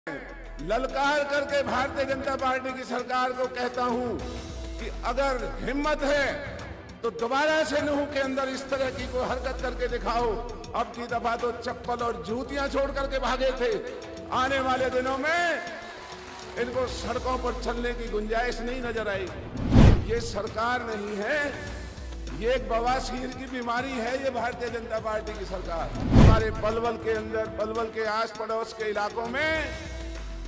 ललकार करके भारतीय जनता पार्टी की सरकार को कहता हूं कि अगर हिम्मत है तो दोबारा से नूह के अंदर इस तरह की कोई हरकत करके दिखाओ। अब की दफा तो चप्पल और जूतियां छोड़ करके भागे थे। आने वाले दिनों में इनको सड़कों पर चलने की गुंजाइश नहीं नजर आएगी। ये सरकार नहीं है, ये एक बवासीर की बीमारी है। ये भारतीय जनता पार्टी की सरकार हमारे पलवल के अंदर, पलवल के आस पड़ोस के इलाकों में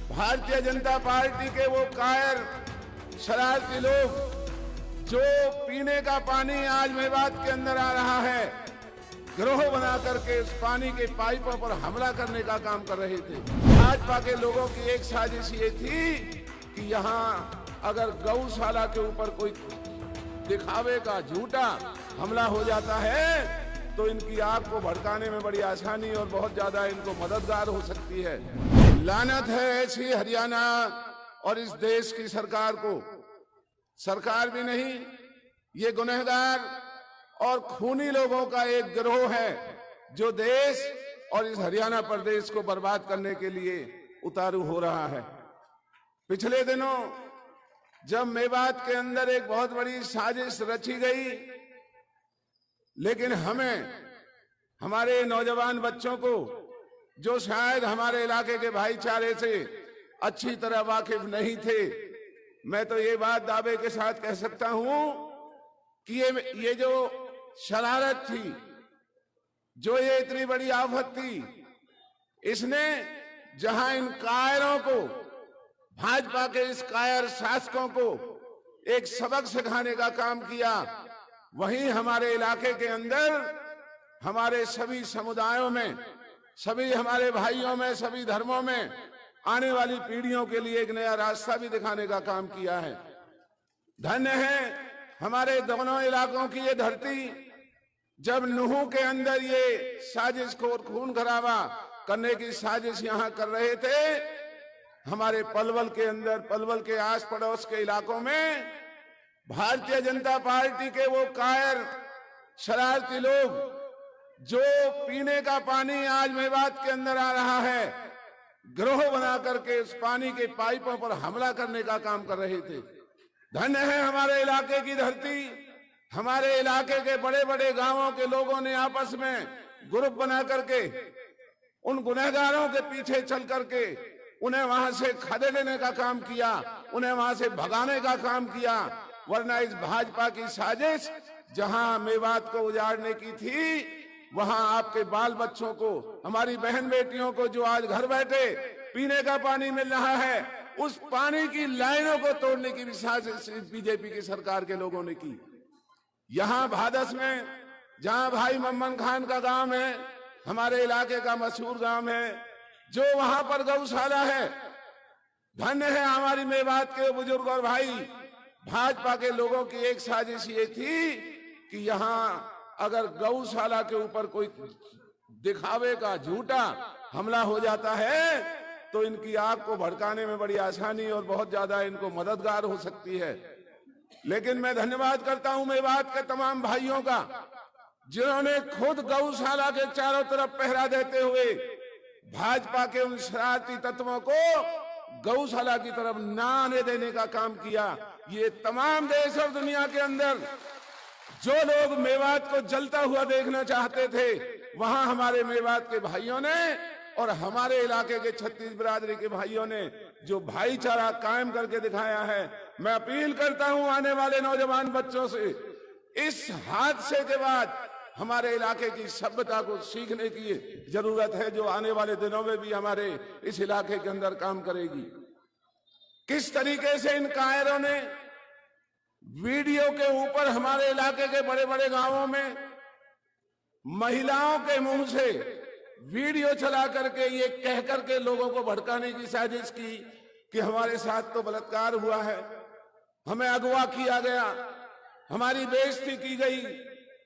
भारतीय जनता पार्टी के वो कायर शरारती लोग जो पीने का पानी आज मेवात के अंदर आ रहा है, गिरोह बना करके उस पानी के पाइपों पर हमला करने का काम कर रहे थे। भाजपा के लोगों की एक साजिश ये थी कि यहाँ अगर गौशाला के ऊपर कोई दिखावे का झूठा हमला हो जाता है तो इनकी आग को भड़काने में बड़ी आसानी और बहुत ज्यादा इनको मददगार हो सकती है। लानत है ऐसी हरियाणा और इस देश की सरकार को। सरकार भी नहीं, ये गुनहगार और खूनी लोगों का एक गिरोह है जो देश और इस हरियाणा प्रदेश को बर्बाद करने के लिए उतारू हो रहा है। पिछले दिनों जब मेवात के अंदर एक बहुत बड़ी साजिश रची गई, लेकिन हमें, हमारे नौजवान बच्चों को जो शायद हमारे इलाके के भाईचारे से अच्छी तरह वाकिफ नहीं थे, मैं तो ये बात दावे के साथ कह सकता हूं कि ये जो शरारत थी, जो ये इतनी बड़ी आफत थी, इसने जहां इन कायरों को, भाजपा के इस कायर शासकों को एक सबक सिखाने का काम किया, वहीं हमारे इलाके के अंदर हमारे सभी समुदायों में, सभी हमारे भाइयों में, सभी धर्मों में आने वाली पीढ़ियों के लिए एक नया रास्ता भी दिखाने का काम किया है। धन्य है हमारे दोनों इलाकों की ये धरती। जब नूह के अंदर ये साजिश को खून खराबा करने की साजिश यहां कर रहे थे, हमारे पलवल के अंदर, पलवल के आस पड़ोस के इलाकों में भारतीय जनता पार्टी के वो कायर शरारती लोग जो पीने का पानी आज मेवात के अंदर आ रहा है, गिरोह बना करके उस पानी के पाइपों पर हमला करने का काम कर रहे थे। धन्य है हमारे इलाके की धरती। हमारे इलाके के बड़े बड़े गांवों के लोगों ने आपस में ग्रुप बना करके उन गुनहगारों के पीछे चल करके उन्हें वहां से खदेड़ने का काम किया, उन्हें वहां से भगाने का काम किया। वरना इस भाजपा की साजिश जहां मेवात को उजाड़ने की थी, वहां आपके बाल बच्चों को, हमारी बहन बेटियों को जो आज घर बैठे पीने का पानी मिल रहा है, उस पानी की लाइनों को तोड़ने की भी साजिश बीजेपी की सरकार के लोगों ने की। यहां भादस में, जहां भाई मम्मन खान का गांव है, हमारे इलाके का मशहूर गांव है, जो वहां पर गौशाला है, धन्य है हमारी मेवात के बुजुर्ग और भाई। भाजपा के लोगों की एक साजिश ये थी कि यहां अगर गौशाला के ऊपर कोई दिखावे का झूठा हमला हो जाता है तो इनकी आग को भड़काने में बड़ी आसानी और बहुत ज्यादा इनको मददगार हो सकती है। लेकिन मैं धन्यवाद करता हूं मेवात के तमाम भाइयों का, जिन्होंने खुद गौशाला के चारों तरफ पहरा देते हुए भाजपा के उन शरारती तत्वों को गौशाला की तरफ ना आने देने का काम किया। ये तमाम देश और दुनिया के अंदर जो लोग मेवात को जलता हुआ देखना चाहते थे, वहां हमारे मेवात के भाइयों ने और हमारे इलाके के छत्तीस बिरादरी के भाइयों ने जो भाईचारा कायम करके दिखाया है, मैं अपील करता हूं आने वाले नौजवान बच्चों से, इस हादसे के बाद हमारे इलाके की सभ्यता को सीखने की जरूरत है, जो आने वाले दिनों में भी हमारे इस इलाके के अंदर काम करेगी। किस तरीके से इन कायरों ने वीडियो के ऊपर हमारे इलाके के बड़े बड़े गांवों में महिलाओं के मुंह से वीडियो चला करके ये कह करके लोगों को भड़काने की साजिश की कि हमारे साथ तो बलात्कार हुआ है, हमें अगवा किया गया, हमारी बेइज्जती की गई।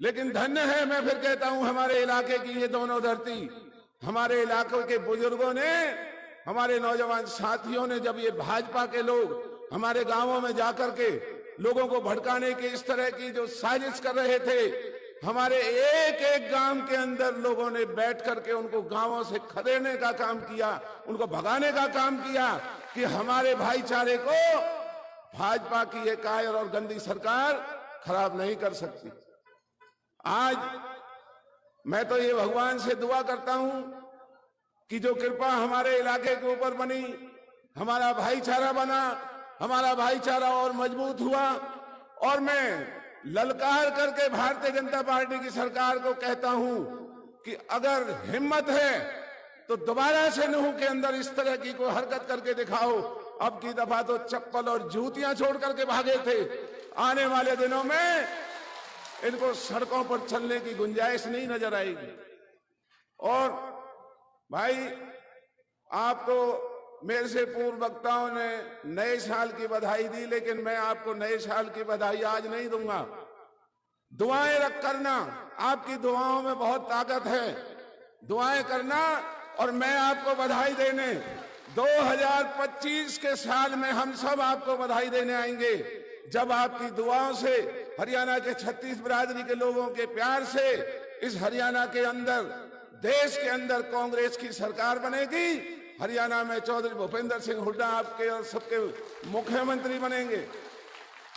लेकिन धन्य है, मैं फिर कहता हूं, हमारे इलाके की ये दोनों धरती, हमारे इलाके के बुजुर्गों ने, हमारे नौजवान साथियों ने, जब ये भाजपा के लोग हमारे गांवों में जाकर के लोगों को भड़काने की इस तरह की जो साजिश कर रहे थे, हमारे एक एक गांव के अंदर लोगों ने बैठ करके उनको गांवों से खदेड़ने का काम किया, उनको भगाने का काम किया कि हमारे भाईचारे को भाजपा की ये कायर और गंदी सरकार खराब नहीं कर सकती। आज मैं तो ये भगवान से दुआ करता हूं कि जो कृपा हमारे इलाके के ऊपर बनी, हमारा भाईचारा बना, हमारा भाईचारा और मजबूत हुआ। और मैं ललकार करके भारतीय जनता पार्टी की सरकार को कहता हूं कि अगर हिम्मत है तो दोबारा से नूह के अंदर इस तरह की कोई हरकत करके दिखाओ। अब की दफा तो चप्पल और जूतियां छोड़ करके भागे थे। आने वाले दिनों में इनको सड़कों पर चलने की गुंजाइश नहीं नजर आएगी। और भाई, आपको मेरे से पूर्व वक्ताओं ने नए साल की बधाई दी, लेकिन मैं आपको नए साल की बधाई आज नहीं दूंगा। दुआएं रख करना, आपकी दुआओं में बहुत ताकत है। दुआएं करना और मैं आपको बधाई देने 2025 के साल में हम सब आपको बधाई देने आएंगे, जब आपकी दुआओं से, हरियाणा के 36 बिरादरी के लोगों के प्यार से इस हरियाणा के अंदर, देश के अंदर कांग्रेस की सरकार बनेगी। हरियाणा में चौधरी भूपेंद्र सिंह हुड्डा आपके और सबके मुख्यमंत्री बनेंगे,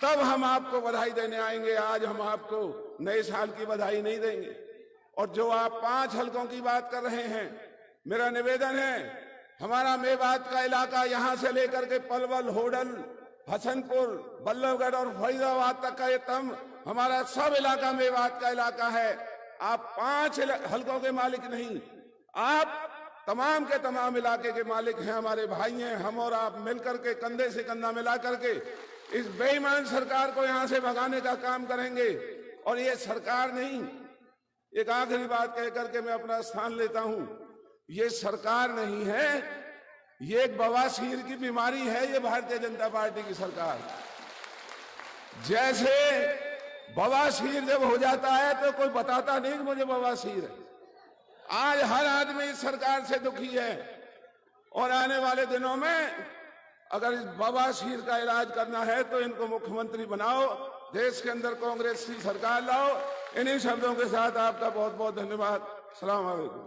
तब हम आपको बधाई देने आएंगे। आज हम आपको नए साल की बधाई नहीं देंगे। और जो आप 5 हलकों की बात कर रहे हैं, मेरा निवेदन है, हमारा मेवात का इलाका यहां से लेकर के पलवल, होडल, हसनपुर, बल्लभगढ़ और फरीदाबाद तक का ये हमारा सब इलाका मेवात का इलाका है। आप 5 हलकों के मालिक नहीं, आप तमाम के तमाम इलाके के मालिक हैं, हमारे भाई हैं। हम और आप मिलकर के कंधे से कंधा मिला करके इस बेईमान सरकार को यहां से भगाने का काम करेंगे। और ये सरकार नहीं, एक आखिरी बात कह करके मैं अपना स्थान लेता हूं, ये सरकार नहीं है, ये एक बवासीर की बीमारी है, ये भारतीय जनता पार्टी की सरकार। जैसे बवासीर जब हो जाता है तो कोई बताता नहीं कि मुझे बवासीर है। आज हर आदमी इस सरकार से दुखी है। और आने वाले दिनों में अगर इस बवासीर का इलाज करना है तो इनको मुख्यमंत्री बनाओ, देश के अंदर कांग्रेस की सरकार लाओ। इन्हीं शब्दों के साथ आपका बहुत बहुत धन्यवाद। अस्सलाम वालेकुम।